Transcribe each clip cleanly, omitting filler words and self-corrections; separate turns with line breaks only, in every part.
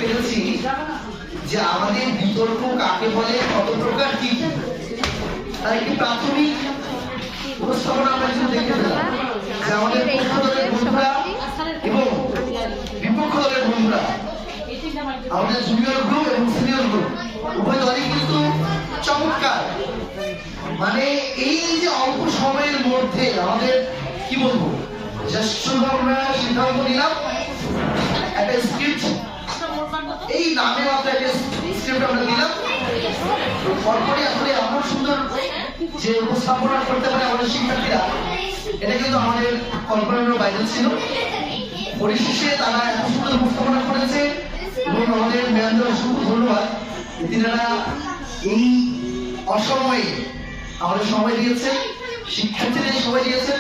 পেরেছি যে আমাদের বিতর্ক কাকে বলে, কত প্রকার, কি তার একটি প্রাথমিক উপস্থাপনা আমরা কিন্তু দেখতে পেলাম যে আমাদের পক্ষ দলের বন্ধুরা এবং বিপক্ষ দলের বন্ধুরা, আমাদের জুনিয়র গ্রুপ এবং সিনিয়র গ্রুপ উভয় দলই কিন্তু চমৎকার, মানে এই যে অল্প সময়ের মধ্যে আমাদের কি বলবো, আমরা সিদ্ধান্ত নিলাম একটা স্ক্রিপ্ট, এই নামে মাত্র একটা স্ক্রিপ্ট আমরা দিলাম, পরপরই আসলে এমন সুন্দর যে উপস্থাপনা করতে পারে আমাদের শিক্ষার্থীরা, এটা কিন্তু আমাদের কল্পনার বাইরে ছিল। পরিশেষে তারা এত সুন্দর উপস্থাপনা করেছে এবং আমাদের ম্যামদের অসংখ্য ধন্যবাদ, তিনারা এই অসময়ে আমাদের সময় দিয়েছেন, শিক্ষার্থীদের সময় দিয়েছেন।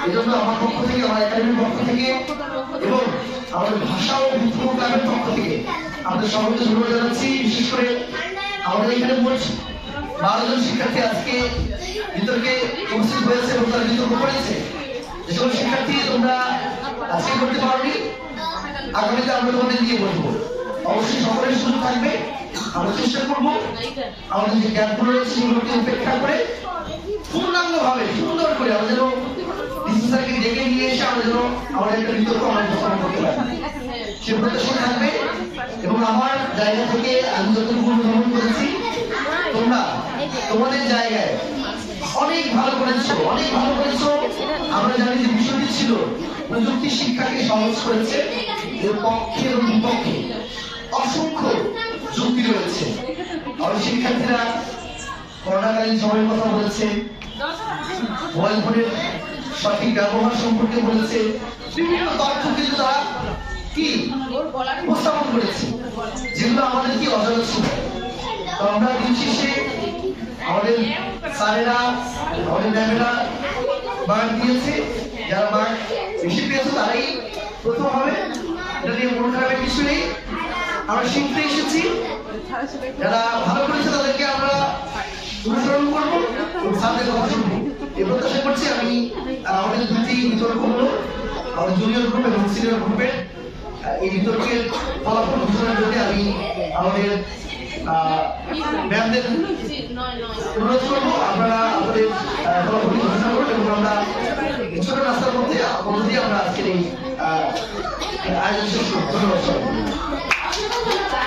এই জন্য আমার পক্ষ থেকে, আমার একাডেমির পক্ষ থেকে এবং আমাদের ভাষা ও বিদ্রোহ ক্লাবের পক্ষ থেকে আমাদের সবাইকে ধন্যবাদ জানাচ্ছি। বিশেষ করে আমাদের এখানে মোট 12 জন শিক্ষার্থী আজকে বিতর্কে উপস্থিত হয়েছে এবং তারা বিতর্ক করেছে। যে সকল শিক্ষার্থী তোমরা আজকে করতে পারোনি, আগামীতে আমরা তোমাদের নিয়ে বলবো, অবশ্যই সকলের সুযোগ থাকবে। আমরা চেষ্টা করবো আমাদের যে জ্ঞানগুলো রয়েছে সেগুলোকে উপেক্ষা করে পূর্ণাঙ্গভাবে সুন্দর করে আমরা যেন ডিসিশনকে ডেকে নিয়ে এসে আমরা যেন আমাদের একটা বিতর্ক আমরা উপস্থাপন করতে পারি, সে প্রত্যাশা থাকবে। এবং আমার জায়গা থেকে আমি যতটুকু অনুধাবন করেছি, তোমরা তোমাদের জায়গায় অনেক ভালো করেছো, অনেক ভালো করেছো। আমরা জানি যে বিষয়টি ছিল প্রযুক্তি শিক্ষাকে সহজ করেছে, এর পক্ষে এবং বিপক্ষে অসংখ্য যুক্তি রয়েছে। আমাদের শিক্ষার্থীরা করোনাকালীন সময়ের কথা বলেছে, মোবাইল ফোনের সঠিক ব্যবহার সম্পর্কে বলেছে, বিভিন্ন তথ্য কিন্তু তারা কি উপস্থাপন করেছে যেগুলো আমাদের কি অজানা ছিল। তো আমরা দিন শেষে আমাদের স্যারেরা, আমাদের ম্যামেরা মার্ক দিয়েছে, যারা মার্ক বেশি পেয়েছে তারাই প্রথম হবে, এটা নিয়ে মন খারাপের কিছু নেই। আমরা শিখতে এসেছি, যারা ভালো করেছে তাদেরকে আমরা অনুসরণ করবো, স্যারদের কথা শুনবো, এই প্রত্যাশা করছি। আমি আমাদের দুটি বিতর্ক হলো আমাদের জুনিয়র গ্রুপ এবং সিনিয়র গ্রুপের, এই বিতর্কের ফলাফল ঘোষণার জন্য আমি আমাদের ম্যামদের অনুরোধ করবো আপনারা আমাদের ফলাফল ঘোষণা করুন এবং আমরা ছোট রাস্তার মধ্যে আমরা আজকের এই আয়োজন শেষ করব। ধন্যবাদ।